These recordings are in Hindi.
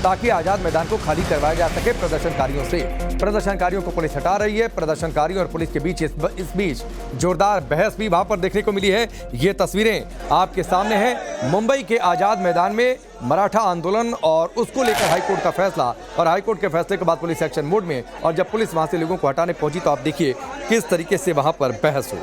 ताकि आजाद मैदान को खाली करवाया जा सके प्रदर्शनकारियों से। प्रदर्शनकारियों को पुलिस हटा रही है। प्रदर्शनकारियों और पुलिस के बीच इस बीच जोरदार बहस भी वहां पर देखने को मिली है। ये तस्वीरें आपके सामने हैं मुंबई के आजाद मैदान में मराठा आंदोलन और उसको लेकर हाईकोर्ट का फैसला, और हाईकोर्ट के फैसले के बाद पुलिस एक्शन मोड में, और जब पुलिस वहां से लोगों को हटाने पहुंची तो आप देखिए किस तरीके से वहां पर बहस हुई।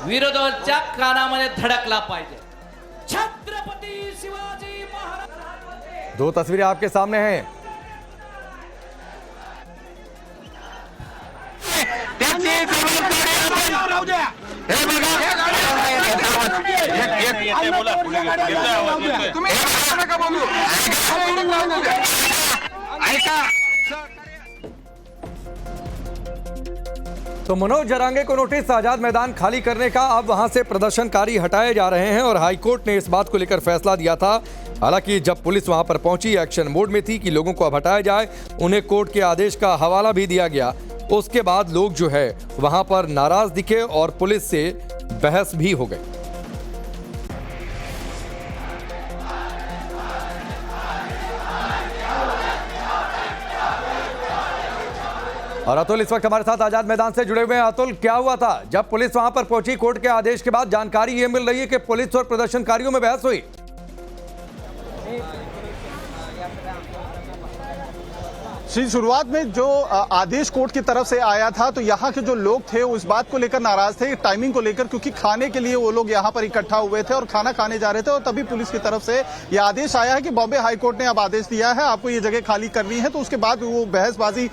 विरोधाच्या कानामध्ये धडकला पाहिजे। छत्रपती शिवाजी महाराज। दो तस्वीरें आपके सामने हैं। तो मनोज जरांगे को नोटिस, आजाद मैदान खाली करने का। अब वहां से प्रदर्शनकारी हटाए जा रहे हैं और हाईकोर्ट ने इस बात को लेकर फैसला दिया था। हालांकि जब पुलिस वहां पर पहुंची, एक्शन मोड में थी कि लोगों को अब हटाया जाए, उन्हें कोर्ट के आदेश का हवाला भी दिया गया। उसके बाद लोग जो है वहां पर नाराज दिखे और पुलिस से बहस भी हो गई। और अतुल इस वक्त हमारे साथ आजाद मैदान से जुड़े हुए हैं। अतुल, क्या हुआ था जब पुलिस वहां पर पहुंची कोर्ट के आदेश के बाद? जानकारी ये मिल रही है कि पुलिस और प्रदर्शनकारियों में बहस हुई। जी, शुरुआत में जो आदेश कोर्ट की तरफ से आया था तो यहाँ के जो लोग थे उस बात को लेकर नाराज थे, टाइमिंग को लेकर, क्योंकि खाने के लिए वो लोग यहाँ पर इकट्ठा हुए थे और खाना खाने जा रहे थे। और तभी पुलिस की तरफ से ये आदेश आया है कि बॉम्बे हाईकोर्ट ने अब आदेश दिया है आपको ये जगह खाली करनी है। तो उसके बाद वो बहसबाजी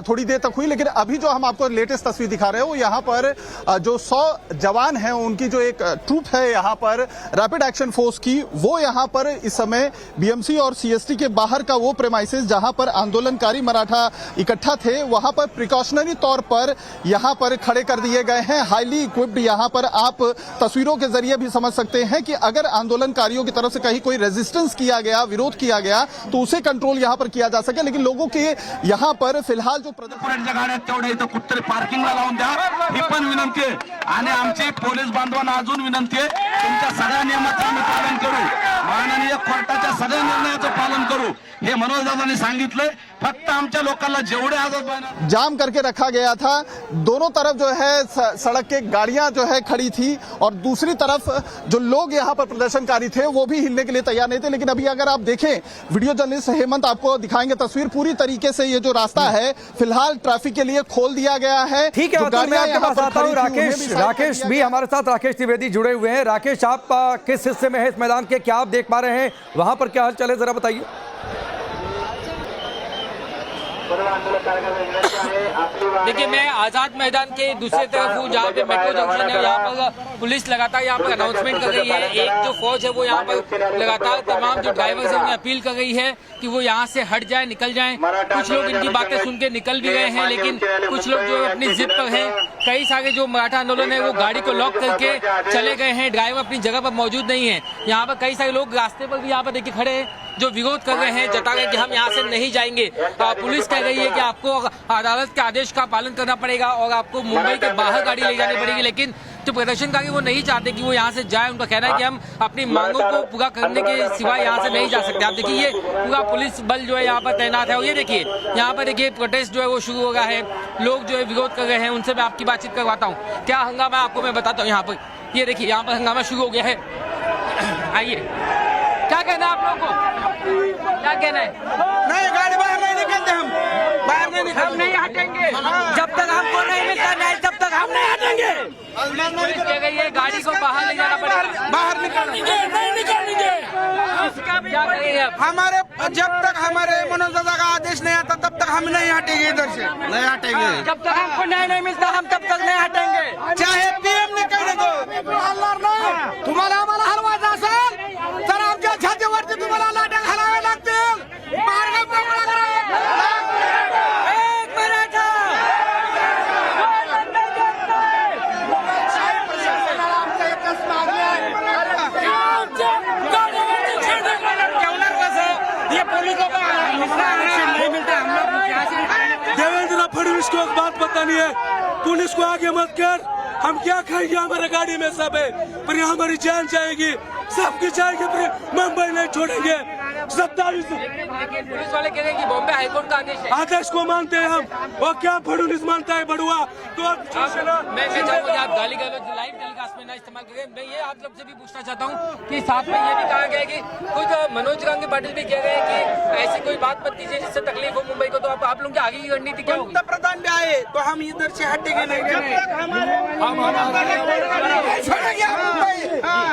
थोड़ी देर तक हुई। लेकिन अभी जो हम आपको लेटेस्ट तस्वीर दिखा रहे हैं वो यहाँ पर जो 100 जवान है उनकी जो एक ट्रूप है यहाँ पर रैपिड एक्शन फोर्स की, वो यहाँ पर इस समय बीएमसी और सीएसटी के बाहर का वो प्रेमाइसेस जहां पर आंदोलनकारी मराठा इकट्ठा थे वहां पर प्रिकॉशनरी तौर पर यहां पर खड़े कर दिए गए हैं। हाईली इक्विप्ड यहां पर आप तस्वीरों के जरिए भी समझ सकते हैं कि अगर आंदोलनकारियों की तरफ से कहीं कोई रेजिस्टेंस किया गया, विरोध किया गया, तो उसे कंट्रोल यहां पर किया जा सके। लेकिन लोगों के यहां पर फिलहाल जो कुठतरी पार्किंगला लावून द्या ही पण विनंती आहे। आणि आमची पोलीस बांधवांना अजून विनंती आहे, तुमच्या सगळ्या नियमांचं आम्ही पालन करू, माननीय कोर्टाच्या सगळ्या निर्णयाचं पालन करू हे मनोज दादांनी सांगितलंय। फक्त आमच्या लोकांना जेवढे आजाद जाम करके रखा गया था। दोनों तरफ जो है सड़क के गाड़ियां जो है खड़ी थी और दूसरी तरफ जो लोग यहां पर प्रदर्शनकारी थे वो भी हिलने के लिए तैयार नहीं थे। लेकिन अभी अगर आप देखें, वीडियो जर्नलिस्ट हेमंत आपको दिखाएंगे तस्वीर, पूरी तरीके से ये जो रास्ता है फिलहाल ट्रैफिक के लिए खोल दिया गया है। ठीक है, मैं आपके पास आता हूं। राकेश भी हमारे साथ, राकेश त्रिवेदी जुड़े हुए हैं। राकेश, आप किस हिस्से में है इस मैदान के, क्या आप देख पा रहे हैं, वहां पर क्या हलचल है, जरा बताइए। देखिए, मैं आजाद मैदान के दूसरी तरफ हूँ जहाँ पे मेट्रो जंक्शन है। यहाँ पर पुलिस लगातार यहाँ पर अनाउंसमेंट कर रही है। एक जो फौज है वो यहाँ पर लगातार तमाम जो ड्राइवर्स हैं उन्हें अपील कर रही है कि वो यहाँ से हट जाए, निकल जाएं। कुछ लोग इनकी बातें सुन के निकल भी गए हैं, लेकिन कुछ लोग जो अपनी जिद पर हैं। कई सारे जो मराठा आंदोलन है वो गाड़ी को लॉक करके चले गए हैं, ड्राइवर अपनी जगह पर मौजूद नहीं है। यहाँ पर कई सारे लोग रास्ते पर भी यहाँ पर देखिए खड़े हैं जो विरोध कर रहे हैं, जता रहे हैं कि हम यहाँ से नहीं जाएंगे। पुलिस कह रही है कि आपको अदालत के आदेश का पालन करना पड़ेगा और आपको मुंबई के बाहर गाड़ी ले जानी पड़ेगी। लेकिन जो प्रदर्शनकारी वो नहीं चाहते कि वो यहाँ से जाए। उनका कहना है कि हम अपनी मांगों को पूरा करने के सिवाय यहाँ से नहीं जा सकते। आप देखिए, ये पूरा पुलिस बल जो है यहाँ पर तैनात है। और ये देखिए, यहाँ पर देखिए प्रोटेस्ट जो है वो शुरू हो गया है, लोग जो है विरोध कर रहे हैं। उनसे मैं आपकी बातचीत करवाता हूँ। क्या हंगामा आपको मैं बताता हूँ। यहाँ पर ये देखिए, यहाँ पर हंगामा शुरू हो गया है। आइए, क्या कहना है आप लोगों को, क्या कहना है? नहीं, गाड़ी बाहर नहीं निकलते, हम बाहर नहीं निकलते, हम नहीं हटेंगे जब तक हमको नहीं मिलता नहीं तब तक हम नहीं हटेंगे। पुलिस कह रही है गाड़ी को बाहर ले जाना पड़ेगा, बाहर निकालेंगे, नहीं निकालेंगे। क्या करेंगे हमारे जब तक हमारे मनोज दादा का आदेश नहीं आता तब तक हम नहीं हटेंगे, इधर से नहीं हटेंगे। जब तक हमको न्याय नहीं मिलता हम तब तक नहीं हटेंगे, चाहे पीएम ने कह दो। तुम्हाला आम्हाला हलवायचं असेल तर आमच्या छातीवरती तुम्हाला लाट्या घालाव्या लागतील। मार्ग मोकळा करा। एक मराठा देवेंद्र फडणवीस को एक बात बतानी है, पुलिस को आगे मत कर। हम क्या खाएंगे, हमारे गाड़ी में सब है, पर यहाँ हमारी जान जाएगी। सबकी जाएगी, मुंबई नहीं छोड़ेंगे। 27 पुलिस वाले कह रहे हैं कि बॉम्बे हाईकोर्ट का आदेश है। आदेश को मानते हैं हम, और क्या फडणवीस मानता है बड़ुआ। तो मैं चाहूंगा कि आप गाली गलौज लाइव टेलीकास्ट में ना इस्तेमाल करें। मैं ये आप लोग से भी पूछना चाहता हूँ कि साथ में ये भी कहा गया है कि खुद मनोज गांधी पाटिल भी कह रहे हैं कि ऐसी कोई बात मत कीजिए जिससे तकलीफ हो मुंबई को। तो आप लोगों की आगे की रणनीति क्या होगी? प्रधान भी आए तो हम इधर से हटेंगे नहीं, छोड़ेंगे मुंबई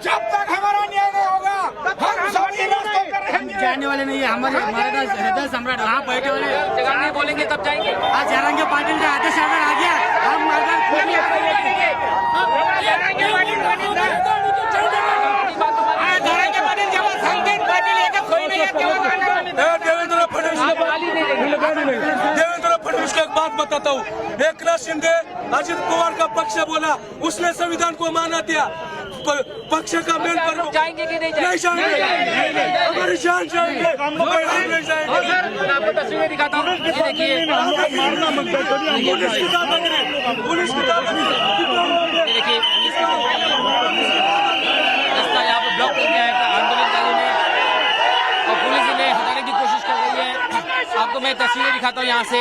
जब तक हमारा न्याय नहीं होगा। हम सब जाने वाले नहीं है, हमारे हृदय सम्राट वहाँ बैठे हुए जगह नहीं बोलेंगे तब जाएंगे। आज जयराम पाटिल का आदेश अगर आ गया, हम देवेंद्र फडणवीस को एक बात बताता हूँ। एकनाथ शिंदे अजित पवार का पक्ष बोला, उसने संविधान को माना दिया। पक्ष का मेन पर जाएंगे कि नहीं नहीं जाएंगे, हमारी जान जाएंगे, नहीं जाएंगे। मैं आपको तस्वीरें दिखाता हूँ, ये देखिए, पुलिस की ये देखिए रास्ता यहाँ पर ब्लॉक कर दिया है आंदोलनकारियों ने और पुलिस इन्हें हटाने की कोशिश कर रही है। आपको मैं तस्वीरें दिखाता हूँ यहाँ से।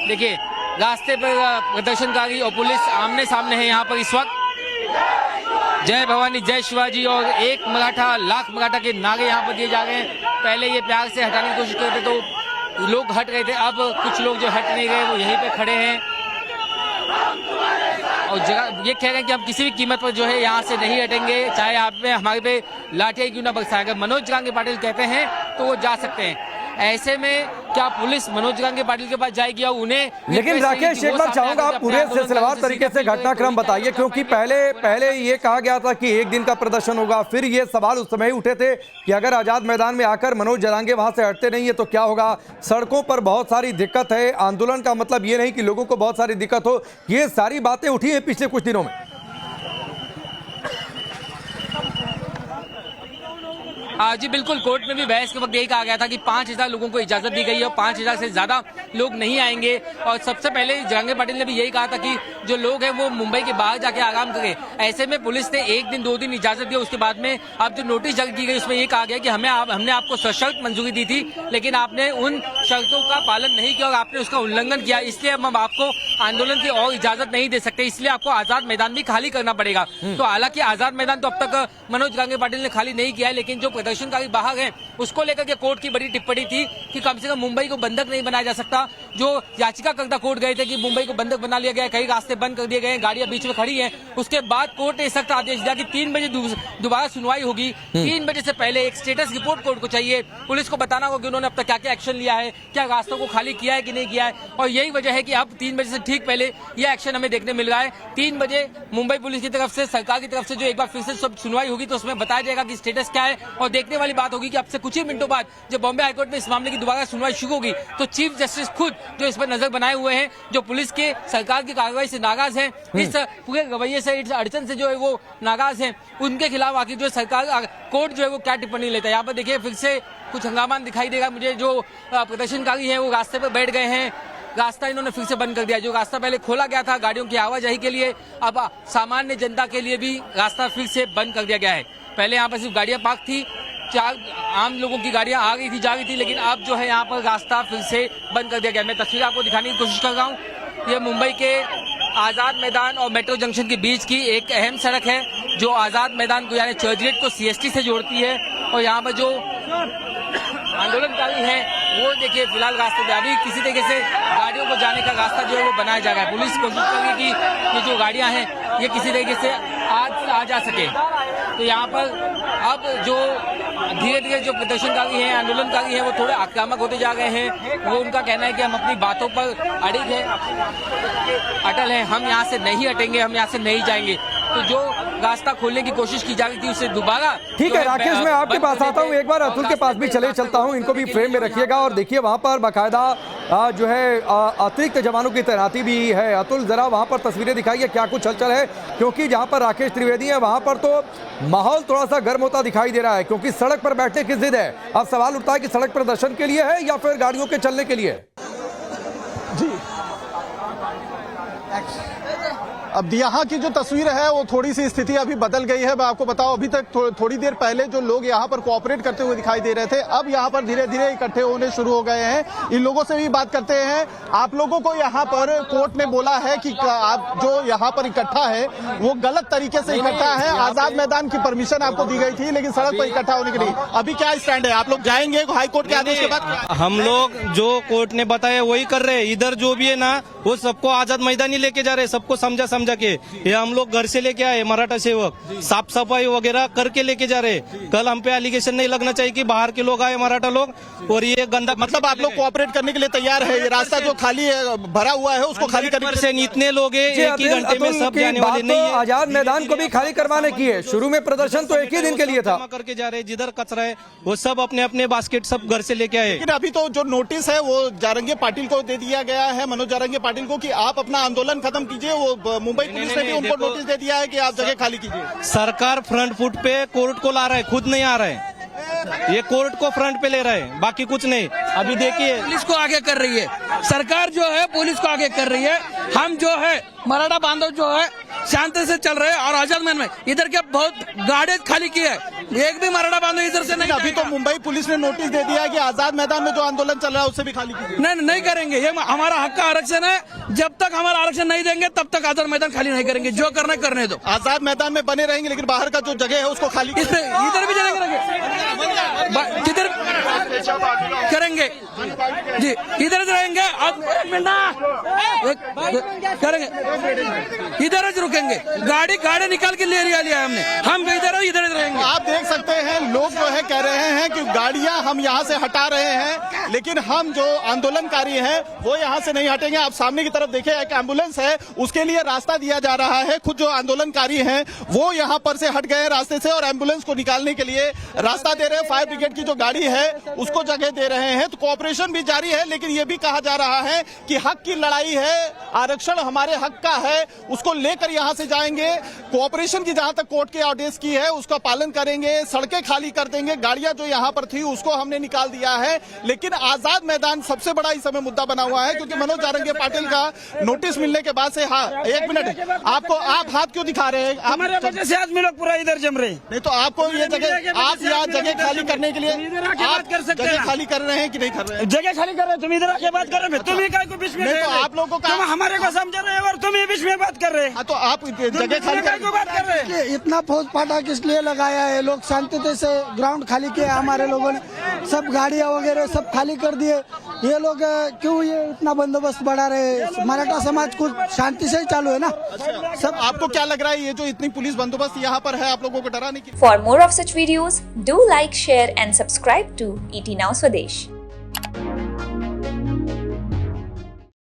देखिए रास्ते पर प्रदर्शनकारी और पुलिस आमने सामने है यहाँ पर इस वक्त। जय भवानी जय शिवाजी और एक मराठा लाख मराठा के नारे यहाँ पर दिए जा रहे हैं। पहले ये प्यार से हटाने की कोशिश करते तो लोग हट रहे थे, अब कुछ लोग जो हट नहीं गए वो यहीं पे खड़े हैं और जगह ये कह रहे हैं कि हम किसी भी कीमत पर जो है यहाँ से नहीं हटेंगे, चाहे आप पे हमारे पे लाठियां क्यों ना बरसाएगा। मनोज गांधी पाटिल कहते हैं तो वो जा सकते हैं। ऐसे में क्या पुलिस मनोज गांधी पाटिल के पास जाएगी और उन्हें? लेकिन राकेश एक बार चाहूंगा आप पूरे सिलसिलेवार तरीके से घटनाक्रम बताइए, क्योंकि पहले ये कहा गया था कि एक दिन का प्रदर्शन होगा, फिर ये सवाल उस समय उठे थे कि अगर आजाद मैदान में आकर मनोज जरांगे वहां से हटते नहीं है तो क्या होगा। सड़कों पर बहुत सारी दिक्कत है, आंदोलन का मतलब ये नहीं कि लोगों को बहुत सारी दिक्कत हो। ये सारी बातें उठी है पिछले कुछ दिनों में। जी बिल्कुल, कोर्ट में भी बहस के वक्त यही कहा गया था कि 5000 लोगों को इजाजत दी गई है और 5000 से ज्यादा लोग नहीं आएंगे। और सबसे पहले जरांगे पाटिल ने भी यही कहा था कि जो लोग हैं वो मुंबई के बाहर जाके आराम करें। ऐसे में पुलिस ने 1 दिन 2 दिन इजाजत दी, उसके बाद में अब जो नोटिस जारी की गई उसमें ये कहा गया कि हमने आपको सशर्त मंजूरी दी थी, लेकिन आपने उन शर्तों का पालन नहीं किया और आपने उसका उल्लंघन किया, इसलिए हम आपको आंदोलन की और इजाजत नहीं दे सकते, इसलिए आपको आजाद मैदान भी खाली करना पड़ेगा। तो हालांकि आजाद मैदान तो अब तक मनोज गांधी पाटिल ने खाली नहीं किया है, लेकिन जो प्रदर्शनकारी बाहर हैं उसको लेकर के कोर्ट की बड़ी टिप्पणी थी कि कम से कम मुंबई को बंधक नहीं बनाया जा सकता। जो याचिकाकर्ता कोर्ट गए थे कि मुंबई को बंधक बना लिया गया, कई रास्ते बंद कर दिए गए, गाड़ियां बीच में खड़ी हैं। उसके बाद कोर्ट ने सख्त आदेश दिया कि 3 बजे दोबारा सुनवाई होगी। 3 बजे से पहले एक स्टेटस रिपोर्ट कोर्ट को चाहिए, पुलिस को बताना होगा कि उन्होंने अब तक क्या क्या एक्शन लिया है, क्या रास्तों को खाली किया है कि नहीं किया है। और यही वजह है कि अब 3 बजे से ठीक पहले यह एक्शन हमें देखने मिल रहा है। 3 बजे मुंबई पुलिस की तरफ से, सरकार की तरफ से जो एक बार फिर से सब सुनवाई होगी तो उसमें बताया जाएगा कि स्टेटस क्या है। और देखने वाली बात होगी कि अब से कुछ ही मिनटों बाद जब बॉम्बे हाईकोर्ट में इस मामले की दोबारा सुनवाई शुरू होगी तो चीफ जस्टिस खुद जो इस पर नजर बनाए हुए हैं, जो पुलिस के सरकार की कार्रवाई से नाराज हैं, इस पूरे रवैये से, इस अड़चन से जो है वो नाराज हैं, उनके खिलाफ आखिर जो सरकार कोर्ट जो है वो क्या टिप्पणी लेता है। यहाँ पर देखिए फिर से कुछ हंगामा दिखाई देगा मुझे। जो प्रदर्शनकारी है वो रास्ते पर बैठ गए हैं, रास्ता इन्होंने फिर से बंद कर दिया। जो रास्ता पहले खोला गया था गाड़ियों की आवाजाही के लिए, अब सामान्य जनता के लिए भी रास्ता फिर से बंद कर दिया गया है। पहले यहाँ पर सिर्फ गाड़ियां पार्क थी, 4 आम लोगों की गाड़ियां आ गई थी, जा रही थी, लेकिन अब जो है यहाँ पर रास्ता फिर से बंद कर दिया गया। मैं तस्वीर आपको दिखाने की कोशिश कर रहा हूँ। ये मुंबई के आजाद मैदान और मेट्रो जंक्शन के बीच की एक अहम सड़क है जो आजाद मैदान को यानी चर्चगेट को CST से जोड़ती है। और यहाँ पर जो आंदोलनकारी हैं वो देखिए फिलहाल रास्ते पे अभी किसी तरीके से गाड़ियों को जाने का रास्ता जो है वो बनाया जा रहा है। पुलिस कोशिश कर रही है कि ये जो गाड़ियां हैं ये किसी तरीके से आ जा सके। तो यहाँ पर अब जो धीरे धीरे जो प्रदर्शनकारी हैं, आंदोलनकारी हैं, वो थोड़े आक्रामक होते जा रहे हैं। वो उनका कहना है कि हम अपनी बातों पर अड़िग हैं, अटल हैं, हम यहाँ से नहीं हटेंगे, हम यहाँ से नहीं जाएंगे। तो जो रास्ता खोलने की कोशिश की जा रही थी उससे दोबारा ठीक है राकेश, मैं आपके पास आता हूँ, एक बार अतुल के पास भी चलता हूँ, इनको भी फ्रेम में रखिएगा। और देखिए वहाँ पर बाकायदा जो है अतिरिक्त जवानों की तैनाती भी है। अतुल जरा वहाँ पर तस्वीरें दिखाइए, क्या कुछ हलचल है, क्योंकि जहाँ पर राकेश त्रिवेदी है वहाँ पर तो माहौल थोड़ा सा गर्म होता दिखाई दे रहा है, क्योंकि सड़क पर बैठने की जिद है। अब सवाल उठता है कि सड़क प्रदर्शन के लिए है या फिर गाड़ियों के चलने के लिए? जी अब यहाँ की जो तस्वीर है वो थोड़ी सी स्थिति अभी बदल गई है। मैं आपको बताऊं, अभी तक थोड़ी देर पहले जो लोग यहाँ पर कोऑपरेट करते हुए दिखाई दे रहे थे, अब यहाँ पर धीरे धीरे इकट्ठे होने शुरू हो गए हैं। इन लोगों से भी बात करते हैं। आप लोगों को यहाँ पर कोर्ट ने बोला है कि आप जो यहाँ पर इकट्ठा है वो गलत तरीके से इकट्ठा है। आजाद मैदान की परमिशन आपको दी गई थी, लेकिन सड़क पर इकट्ठा होने के लिए अभी क्या स्टैंड है? आप लोग जाएंगे हाईकोर्ट के आदेश के बाद? हम लोग जो कोर्ट ने बताया वही कर रहे हैं। इधर जो भी है ना वो सबको आजाद मैदान ही लेके जा रहे हैं, सबको समझा के। ये हम लोग घर से लेके आए, मराठा सेवक साफ सफाई वगैरह करके लेके जा रहे हैं। कल हम पे एलिगेशन नहीं लगना चाहिए कि बाहर के लोग आए मराठा लोग और ये गंदा। मतलब आप लोग कोऑपरेट करने के लिए तैयार है? ये रास्ता जो खाली है, भरा हुआ है, उसको खाली करने के लिए इतने लोग हैं, एक ही घंटे में सब जाने वाले नहीं है। आजाद मैदान को भी खाली करवाने की है। शुरू में प्रदर्शन तो एक ही दिन के लिए था। करके जा रहे हैं, जिधर कचरा है वो सब अपने अपने बास्केट सब घर से लेके आए। लेकिन अभी तो जो नोटिस है वो जारंगे पाटिल को दे दिया गया है, मनोज जारंगे पाटिल को, कि आप अपना आंदोलन खत्म कीजिए। वो मुंबई पुलिस ने भी उनको नोटिस दे दिया है कि आप जगह खाली कीजिए। सरकार फ्रंट फुट पे कोर्ट को ला रहा है, खुद नहीं आ रहा है। ये कोर्ट को फ्रंट पे ले रहा है, बाकी कुछ नहीं। अभी देखिए पुलिस को आगे कर रही है सरकार, जो है पुलिस को आगे कर रही है। हम जो है मराठा बांधव जो है शांति से चल रहे हैं और आजाद मैदान में इधर के बहुत गाड़ी खाली की है, एक भी मराठा बांधव इधर से नहीं। अभी तो मुंबई पुलिस ने नोटिस दे दिया है कि आजाद मैदान में जो आंदोलन चल रहा है उससे भी खाली कीजिए। नहीं करेंगे, ये हमारा हक का आरक्षण है। जब तक हमारा आरक्षण नहीं देंगे तब तक आजाद मैदान खाली नहीं करेंगे। जो करना है करने दो। आजाद मैदान में बने रहेंगे, लेकिन बाहर का जो जगह है उसको खाली इधर भी जगह किधर करेंगे जी, इधर रहेंगे करेंगे, इधर रुकेंगे। गाड़ी निकाल के ले लिया हमने, हम इधर रहेंगे। आप देख सकते हैं लोग जो है कह रहे हैं कि गाड़ियां हम यहां से हटा रहे हैं, लेकिन हम जो आंदोलनकारी हैं वो यहां से नहीं हटेंगे। आप सामने की तरफ देखें, एक एम्बुलेंस है, उसके लिए रास्ता दिया जा रहा है। खुद जो आंदोलनकारी हैं वो यहां पर से हट गए रास्ते से और एम्बुलेंस को निकालने के लिए रास्ता दे रहे हैं। फायर ब्रिगेड की जो गाड़ी है उसको जगह दे रहे हैं। तो कोऑपरेशन भी जारी है, लेकिन ये भी कहा जा रहा है कि हक की लड़ाई है, आरक्षण हमारे हक का है, उसको लेकर यहां से जाएंगे। कोऑपरेशन की जहां तक कोर्ट के आदेश की है उसका पालन करेंगे, सड़कें खाली कर देंगे। गाड़ियां जो यहां पर थी उसको हमने निकाल दिया है, लेकिन आजाद मैदान सबसे बड़ा इस समय मुद्दा बना हुआ है, क्योंकि मनोज जारंगे पाटिल का नोटिस मिलने के बाद से। हाँ, एक मिनट, आपको आप हाथ क्यों दिखा रहे हैं? हमारे वजह से आदमी लोग पूरा इधर जम रहे हैं। नहीं तो आपको ये जगह, आप यहाँ जगह खाली करने के लिए बात कर सकते हैं। खाली कर रहे हैं कि नहीं कर रहे हैं? जगह खाली कर रहे हैं, तुम इधर आके बात कर रहे हो। तुम ही काय को बीच में, तो आप लोगों को तुम हमारे को समझ रहे हो और तुम ही बीच में बात कर रहे हैं। तो आप जगह खाली बात कर रहे हैं। इतना फौज फाटा किस लिए लगाया है? लोग शांति से ग्राउंड खाली किया, हमारे लोगों ने सब गाड़ियां वगैरह सब खाली कर दिए। ये लोग क्यों ये इतना बंदोबस्त बढ़ा रहे हैं? मराठा समाज कुछ शांति से ही चालू है ना सब। आपको क्या लग रहा है ये जो इतनी पुलिस बंदोबस्त यहाँ पर है, आप लोगों को डरा नहीं? For more of such videos, do like, share and subscribe to ET Now Swadesh.